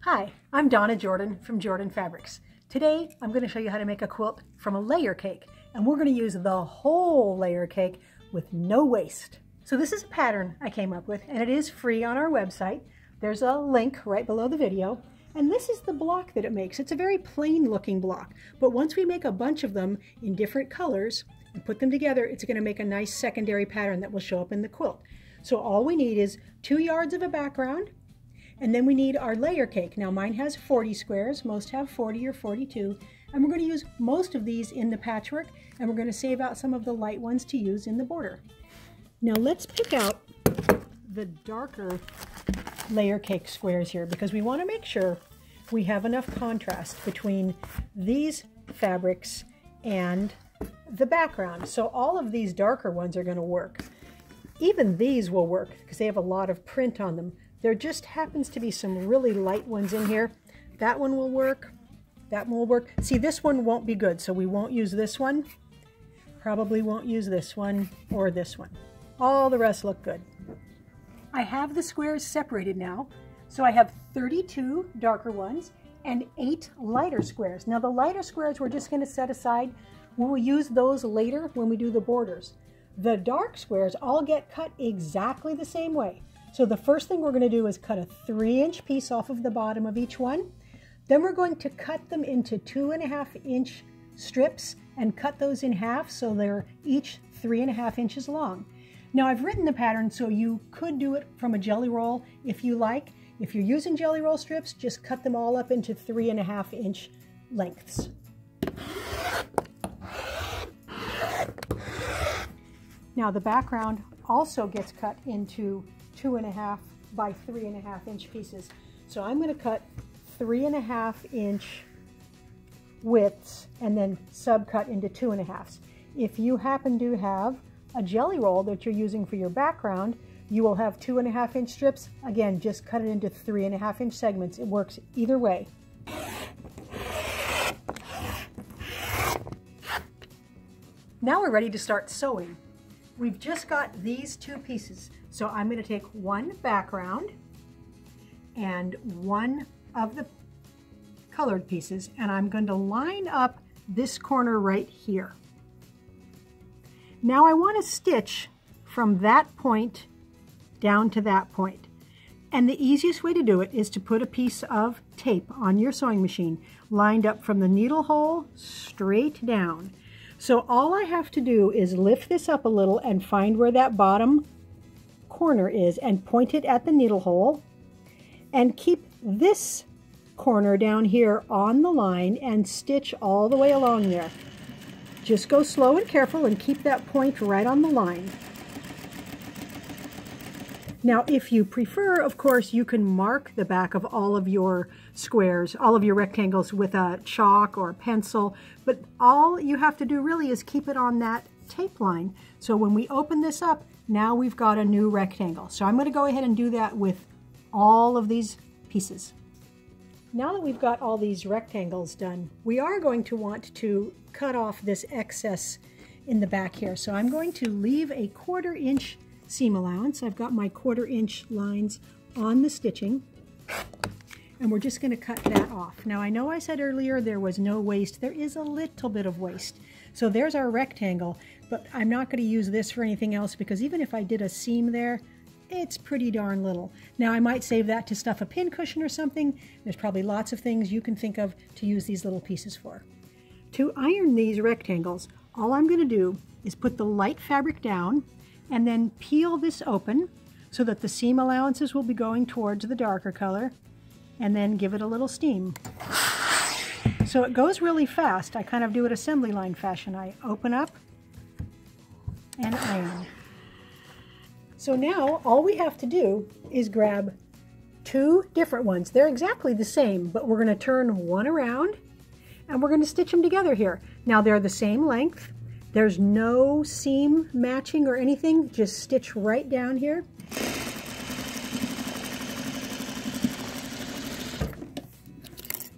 Hi, I'm Donna Jordan from Jordan Fabrics. Today I'm going to show you how to make a quilt from a layer cake, and we're going to use the whole layer cake with no waste. So this is a pattern I came up with, and it is free on our website. There's a link right below the video, and this is the block that it makes. It's a very plain looking block, but once we make a bunch of them in different colors and put them together, it's going to make a nice secondary pattern that will show up in the quilt. So all we need is 2 yards of a background, and then we need our layer cake. Now mine has 40 squares, most have 40 or 42, and we're going to use most of these in the patchwork, and we're going to save out some of the light ones to use in the border. Now let's pick out the darker layer cake squares here, because we want to make sure we have enough contrast between these fabrics and the background. So all of these darker ones are going to work. Even these will work because they have a lot of print on them. There just happens to be some really light ones in here. That one will work. That one will work. See, this one won't be good, so we won't use this one. Probably won't use this one or this one. All the rest look good. I have the squares separated now. So I have 32 darker ones and 8 lighter squares. Now the lighter squares we're just going to set aside. We'll use those later when we do the borders. The dark squares all get cut exactly the same way. So the first thing we're going to do is cut a 3-inch piece off of the bottom of each one. Then we're going to cut them into 2.5-inch strips and cut those in half so they're each 3.5 inches long. Now I've written the pattern so you could do it from a jelly roll if you like. If you're using jelly roll strips, just cut them all up into 3.5-inch lengths. Now the background also gets cut into 2.5 by 3.5-inch pieces. So I'm going to cut 3.5-inch widths and then subcut into 2.5s. If you happen to have a jelly roll that you're using for your background, you will have 2.5-inch strips. Again, just cut it into 3.5-inch segments. It works either way. Now we're ready to start sewing. We've just got these 2 pieces. So I'm going to take one background and one of the colored pieces, and I'm going to line up this corner right here. Now I want to stitch from that point down to that point. And the easiest way to do it is to put a piece of tape on your sewing machine lined up from the needle hole straight down. So all I have to do is lift this up a little and find where that bottom corner is and point it at the needle hole and keep this corner down here on the line and stitch all the way along there. Just go slow and careful and keep that point right on the line. Now if you prefer, of course, you can mark the back of all of your squares, all of your rectangles with a chalk or a pencil, but all you have to do really is keep it on that tape line. So when we open this up, now we've got a new rectangle. So I'm going to go ahead and do that with all of these pieces. Now that we've got all these rectangles done, we are going to want to cut off this excess in the back here. So I'm going to leave a 1/4 inch seam allowance. I've got my 1/4 inch lines on the stitching, and we're just going to cut that off. Now I know I said earlier there was no waste. There is a little bit of waste. So there's our rectangle, but I'm not going to use this for anything else because even if I did a seam there, it's pretty darn little. Now I might save that to stuff a pin cushion or something. There's probably lots of things you can think of to use these little pieces for. To iron these rectangles, all I'm going to do is put the light fabric down and then peel this open so that the seam allowances will be going towards the darker color, and then give it a little steam. So it goes really fast. I kind of do it assembly line fashion. I open up and iron. So now all we have to do is grab 2 different ones. They're exactly the same, but we're going to turn one around and we're going to stitch them together here. Now they're the same length. There's no seam matching or anything. Just stitch right down here.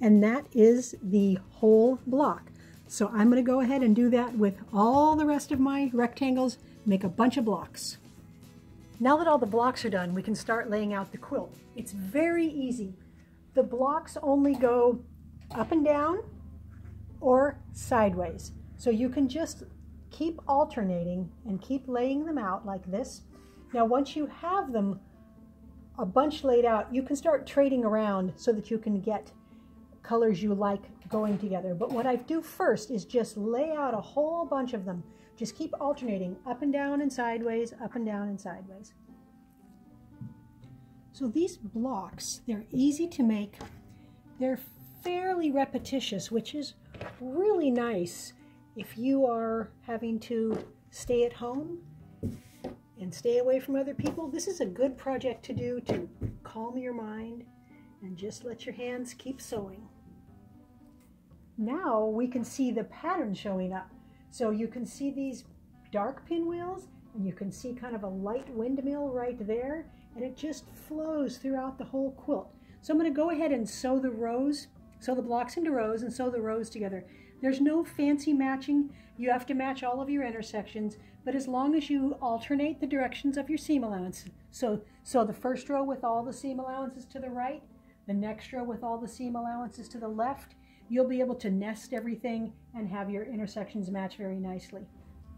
And that is the whole block. So I'm going to go ahead and do that with all the rest of my rectangles, make a bunch of blocks. Now that all the blocks are done, we can start laying out the quilt. It's very easy. the blocks only go up and down or sideways. So you can just keep alternating and keep laying them out like this. Now once you have them a bunch laid out, you can start trading around so that you can get colors you like going together. But what I do first is just lay out a whole bunch of them. Just keep alternating up and down and sideways, up and down and sideways. So these blocks, they're easy to make. They're fairly repetitious, which is really nice if you are having to stay at home and stay away from other people. This is a good project to do to calm your mind and just let your hands keep sewing. Now we can see the pattern showing up. So you can see these dark pinwheels, and you can see kind of a light windmill right there, and it just flows throughout the whole quilt. So I'm going to go ahead and sew the rows, sew the blocks into rows and sew the rows together. There's no fancy matching. You have to match all of your intersections, but as long as you alternate the directions of your seam allowance. So the first row with all the seam allowances to the right, the next row with all the seam allowances to the left, you'll be able to nest everything and have your intersections match very nicely.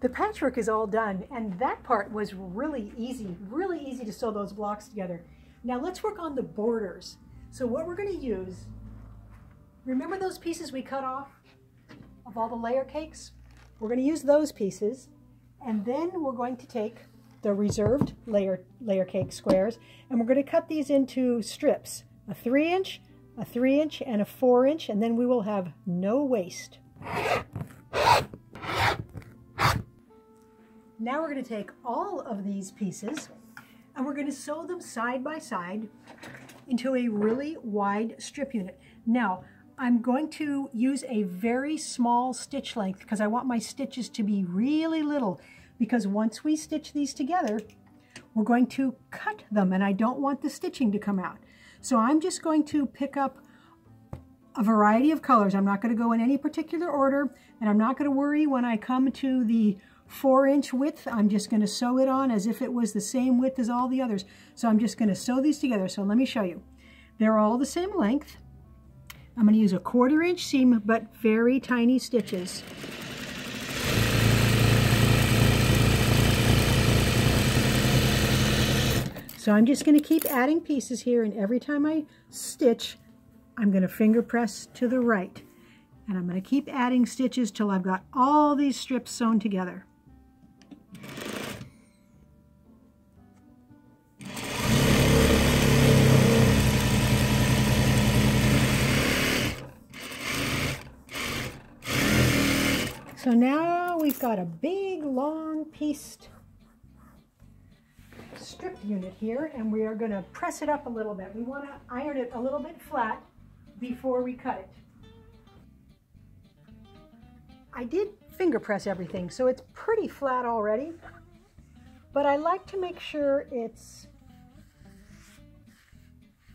The patchwork is all done, and that part was really easy to sew those blocks together. Now let's work on the borders. So what we're going to use, remember those pieces we cut off of all the layer cakes? We're going to use those pieces, and then we're going to take the reserved layer cake squares, and we're going to cut these into strips, a 3-inch, a 3-inch, and a 4-inch, and then we will have no waste. Now we're going to take all of these pieces and we're going to sew them side by side into a really wide strip unit. Now I'm going to use a very small stitch length because I want my stitches to be really little, because once we stitch these together we're going to cut them and I don't want the stitching to come out. So I'm just going to pick up a variety of colors. I'm not going to go in any particular order, and I'm not going to worry when I come to the 4-inch width. I'm just going to sew it on as if it was the same width as all the others. So I'm just going to sew these together. So let me show you. They're all the same length. I'm going to use a 1/4-inch seam, but very tiny stitches. So I'm just going to keep adding pieces here, and every time I stitch, I'm going to finger press to the right. And I'm going to keep adding stitches till I've got all these strips sewn together. So now we've got a big, long pieced strip unit here, and we are going to press it up a little bit. We want to iron it a little bit flat before we cut it. I did finger press everything, so it's pretty flat already, but I like to make sure it's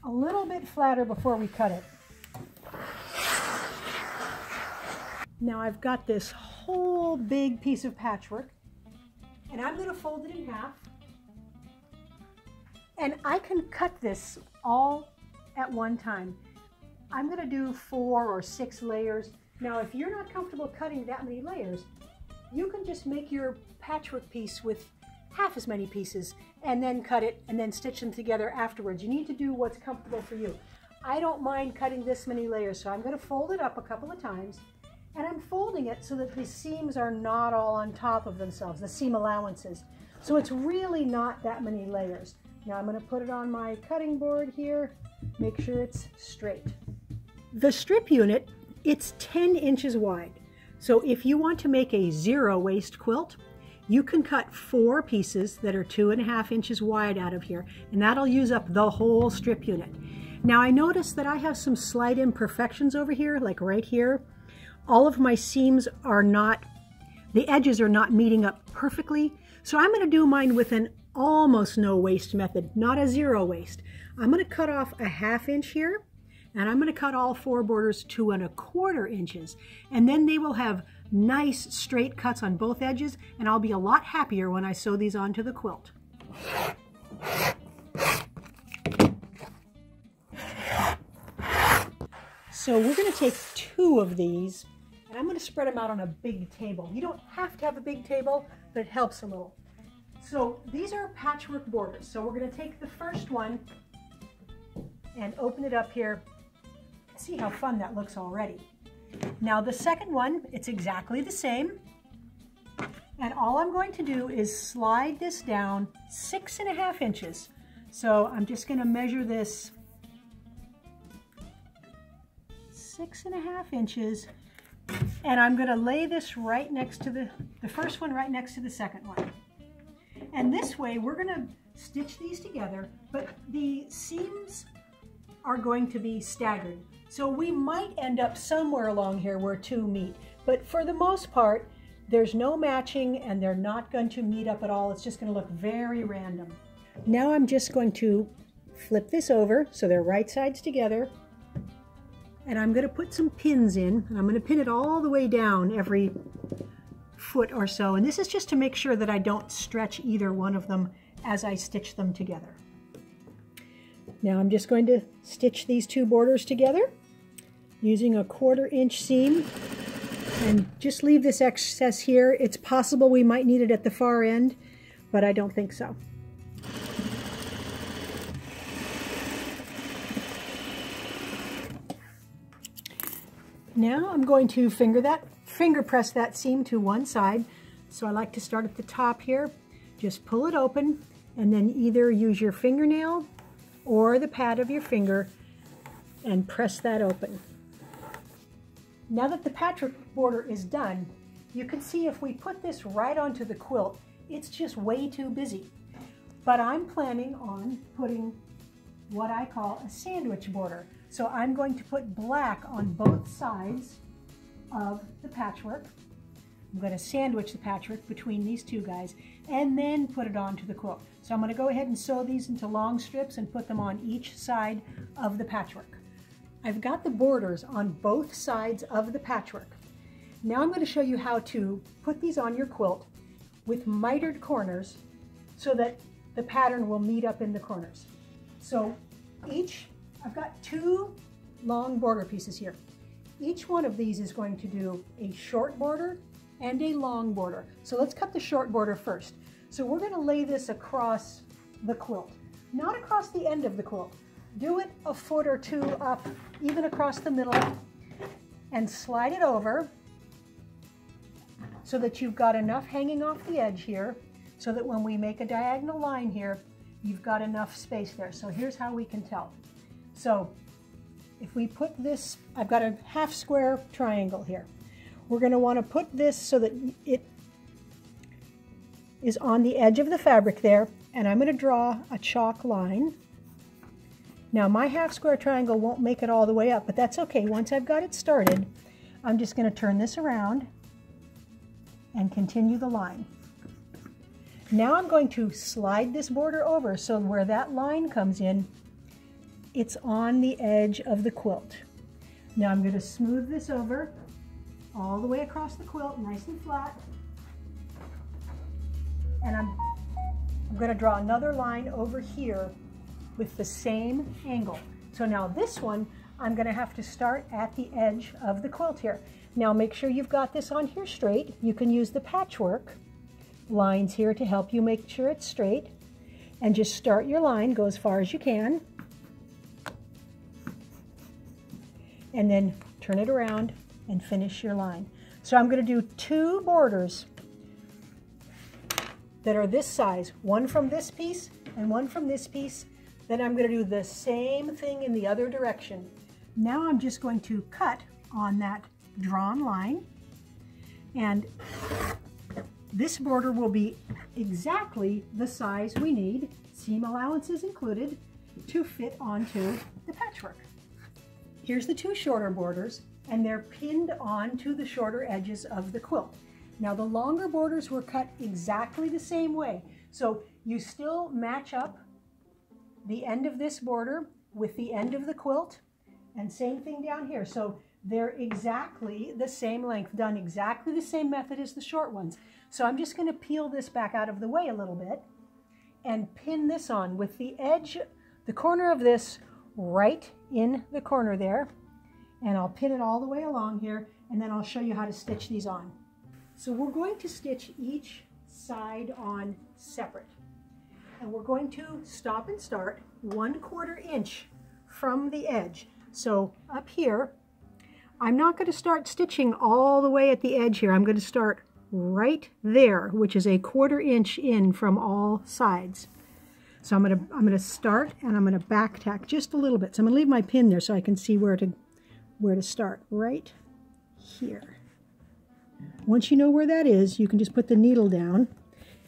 a little bit flatter before we cut it. Now I've got this whole big piece of patchwork, and I'm going to fold it in half. And I can cut this all at one time. I'm going to do 4 or 6 layers. Now, if you're not comfortable cutting that many layers, you can just make your patchwork piece with half as many pieces and then cut it and then stitch them together afterwards. You need to do what's comfortable for you. I don't mind cutting this many layers, so I'm going to fold it up a couple of times, and I'm folding it so that the seams are not all on top of themselves, the seam allowances. So it's really not that many layers. Now I'm going to put it on my cutting board here, make sure it's straight. The strip unit, it's 10 inches wide. So if you want to make a 0 waist quilt, you can cut 4 pieces that are 2.5 inches wide out of here, and that'll use up the whole strip unit. Now I notice that I have some slight imperfections over here, like right here. All of my seams are not, the edges are not meeting up perfectly. So I'm going to do mine with an almost no waste method, not a 0 waste. I'm going to cut off a 1/2 inch here, and I'm going to cut all 4 borders to 1/4 inches. And then they will have nice straight cuts on both edges, and I'll be a lot happier when I sew these onto the quilt. So we're going to take 2 of these, and I'm going to spread them out on a big table. You don't have to have a big table, but it helps a little. So these are patchwork borders. So we're going to take the first one and open it up here. See how fun that looks already. Now the second one, it's exactly the same. And all I'm going to do is slide this down 6.5 inches. So I'm just going to measure this 6.5 inches. And I'm going to lay this right next to the first one right next to the second one. And this way we're going to stitch these together, but the seams are going to be staggered. So we might end up somewhere along here where 2 meet, but for the most part, there's no matching and they're not going to meet up at all. It's just going to look very random. Now I'm just going to flip this over so they're right sides together. And I'm going to put some pins in, and I'm going to pin it all the way down every foot or so. And this is just to make sure that I don't stretch either one of them as I stitch them together. Now I'm just going to stitch these 2 borders together using a 1/4 inch seam, and just leave this excess here. It's possible we might need it at the far end, but I don't think so. Now I'm going to finger press that seam to one side. So I like to start at the top here, just pull it open, and then either use your fingernail or the pad of your finger and press that open. Now that the patchwork border is done, you can see if we put this right onto the quilt, it's just way too busy. But I'm planning on putting what I call a sandwich border. So I'm going to put black on both sides of the patchwork. I'm going to sandwich the patchwork between these 2 guys and then put it onto the quilt. So I'm going to go ahead and sew these into long strips and put them on each side of the patchwork. I've got the borders on both sides of the patchwork. Now I'm going to show you how to put these on your quilt with mitered corners so that the pattern will meet up in the corners. So I've got 2 long border pieces here. Each one of these is going to do a short border and a long border. So let's cut the short border first. So we're going to lay this across the quilt, not across the end of the quilt. Do it a foot or 2 up, even across the middle, and slide it over so that you've got enough hanging off the edge here, so that when we make a diagonal line here, you've got enough space there. So here's how we can tell. So if we put this, I've got a half square triangle here. We're going to want to put this so that it is on the edge of the fabric there, and I'm going to draw a chalk line. Now my half square triangle won't make it all the way up, but that's okay. Once I've got it started, I'm just going to turn this around and continue the line. Now I'm going to slide this border over so where that line comes in, it's on the edge of the quilt. Now I'm going to smooth this over all the way across the quilt, nice and flat. And I'm going to draw another line over here with the same angle. So now this one, I'm going to have to start at the edge of the quilt here. Now make sure you've got this on here straight. You can use the patchwork lines here to help you make sure it's straight. And just start your line, go as far as you can. And then turn it around and finish your line. So I'm going to do 2 borders that are this size, one from this piece and one from this piece. Then I'm going to do the same thing in the other direction. Now I'm just going to cut on that drawn line, and this border will be exactly the size we need, seam allowances included, to fit onto the patchwork. Here's the 2 shorter borders, and they're pinned onto the shorter edges of the quilt. Now the longer borders were cut exactly the same way. So you still match up the end of this border with the end of the quilt, and same thing down here. So they're exactly the same length, done exactly the same method as the short ones. So I'm just going to peel this back out of the way a little bit and pin this on with the edge, the corner of this right in the corner there, and I'll pin it all the way along here, and then I'll show you how to stitch these on. So we're going to stitch each side on separate. And we're going to stop and start 1/4 inch from the edge. So up here, I'm not going to start stitching all the way at the edge here. I'm going to start right there, which is 1/4 inch in from all sides. So I'm going to start, and I'm going to back tack just a little bit. So I'm going to leave my pin there so I can see where to start, right here. Once you know where that is, you can just put the needle down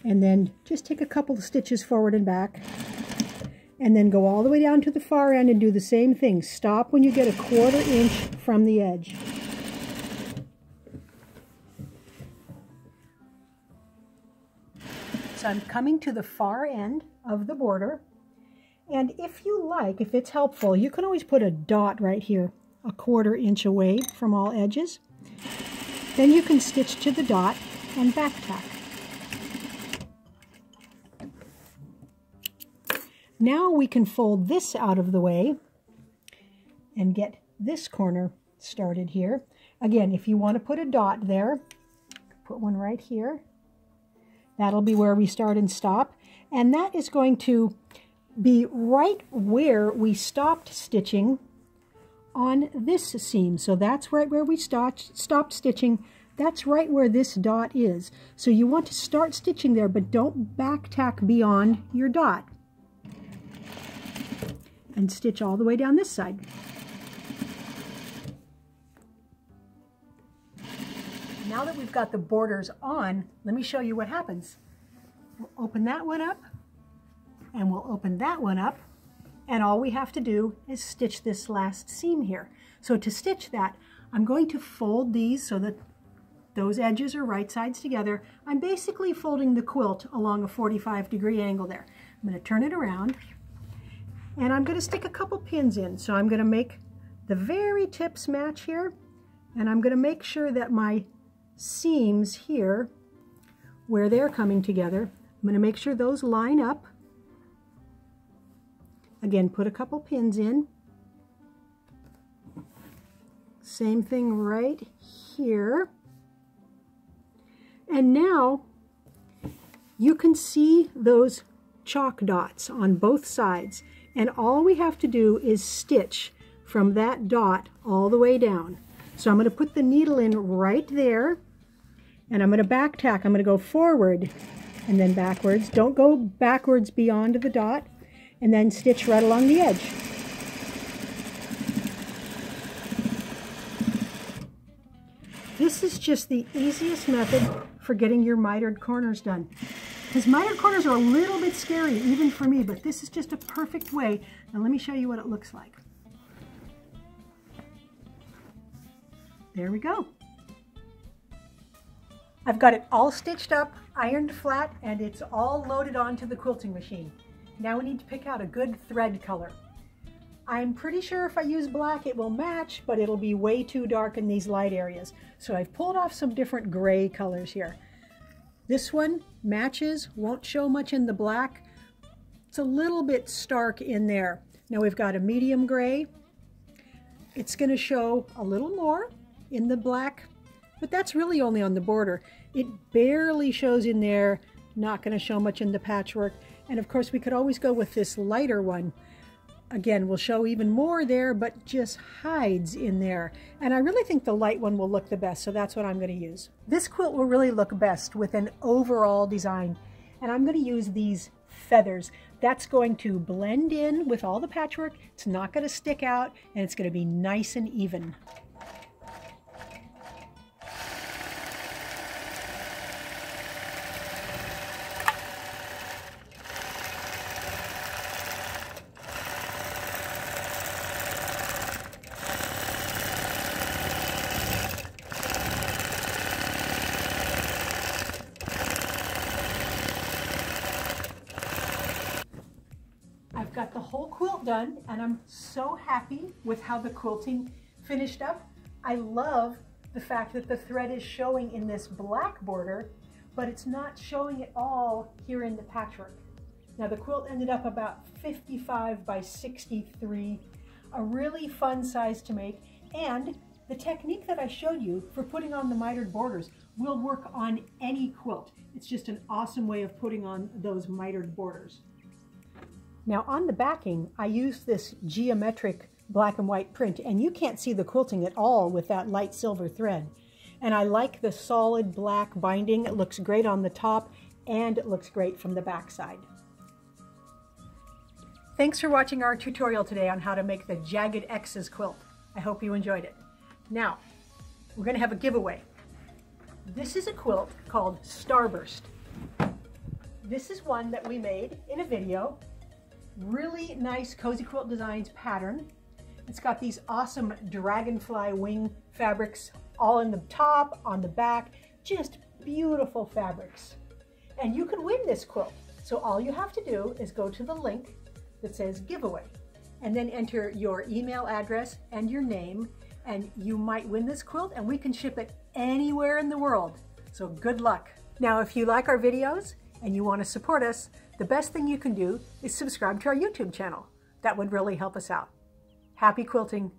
and then just take a couple of stitches forward and back, and then go all the way down to the far end and do the same thing. Stop when you get 1/4 inch from the edge. So I'm coming to the far end of the border, and if you like, if it's helpful, you can always put a dot right here, 1/4 inch away from all edges. Then you can stitch to the dot and back tack. Now we can fold this out of the way and get this corner started here. Again, if you want to put a dot there, put one right here. That'll be where we start and stop. And that is going to be right where we stopped stitching on this seam. So that's right where we stopped stitching. That's right where this dot is. So you want to start stitching there, but don't back tack beyond your dot. And stitch all the way down this side. Now that we've got the borders on, let me show you what happens. We'll open that one up, and we'll open that one up, and all we have to do is stitch this last seam here. So to stitch that, I'm going to fold these so that those edges are right sides together. I'm basically folding the quilt along a 45-degree angle there. I'm going to turn it around, and I'm going to stick a couple pins in. So I'm going to make the very tips match here, and I'm going to make sure that my seams here, where they're coming together, I'm going to make sure those line up. Again, put a couple pins in. Same thing right here. And now you can see those chalk dots on both sides. And all we have to do is stitch from that dot all the way down. So I'm going to put the needle in right there, and I'm going to back tack. I'm going to go forward and then backwards. Don't go backwards beyond the dot, and then stitch right along the edge. This is just the easiest method for getting your mitered corners done. Because mitered corners are a little bit scary, even for me, but this is just a perfect way. Now let me show you what it looks like. There we go. I've got it all stitched up, ironed flat, and it's all loaded onto the quilting machine. Now we need to pick out a good thread color. I'm pretty sure if I use black it will match, but it'll be way too dark in these light areas. So I've pulled off some different gray colors here. This one matches, won't show much in the black. It's a little bit stark in there. Now we've got a medium gray. It's going to show a little more in the black, but that's really only on the border. It barely shows in there, not going to show much in the patchwork. And of course we could always go with this lighter one. Again, will show even more there, but just hides in there. And I really think the light one will look the best, so that's what I'm going to use. This quilt will really look best with an overall design. And I'm going to use these feathers. That's going to blend in with all the patchwork. It's not going to stick out, and it's going to be nice and even. Got the whole quilt done, and I'm so happy with how the quilting finished up. I love the fact that the thread is showing in this black border, but it's not showing it all here in the patchwork. Now the quilt ended up about 55 by 63, a really fun size to make. And the technique that I showed you for putting on the mitered borders will work on any quilt. It's just an awesome way of putting on those mitered borders. Now on the backing, I used this geometric black and white print, and you can't see the quilting at all with that light silver thread. And I like the solid black binding. It looks great on the top, and it looks great from the back side. Thanks for watching our tutorial today on how to make the Jagged X's quilt. I hope you enjoyed it. Now, we're going to have a giveaway. This is a quilt called Starburst. This is one that we made in a video. Really nice Cozy Quilt Designs pattern. It's got these awesome dragonfly wing fabrics all in the top, on the back, just beautiful fabrics. And you can win this quilt. So all you have to do is go to the link that says giveaway and then enter your email address and your name, and you might win this quilt, and we can ship it anywhere in the world. So good luck. Now, if you like our videos and you want to support us, the best thing you can do is subscribe to our YouTube channel. That would really help us out. Happy quilting!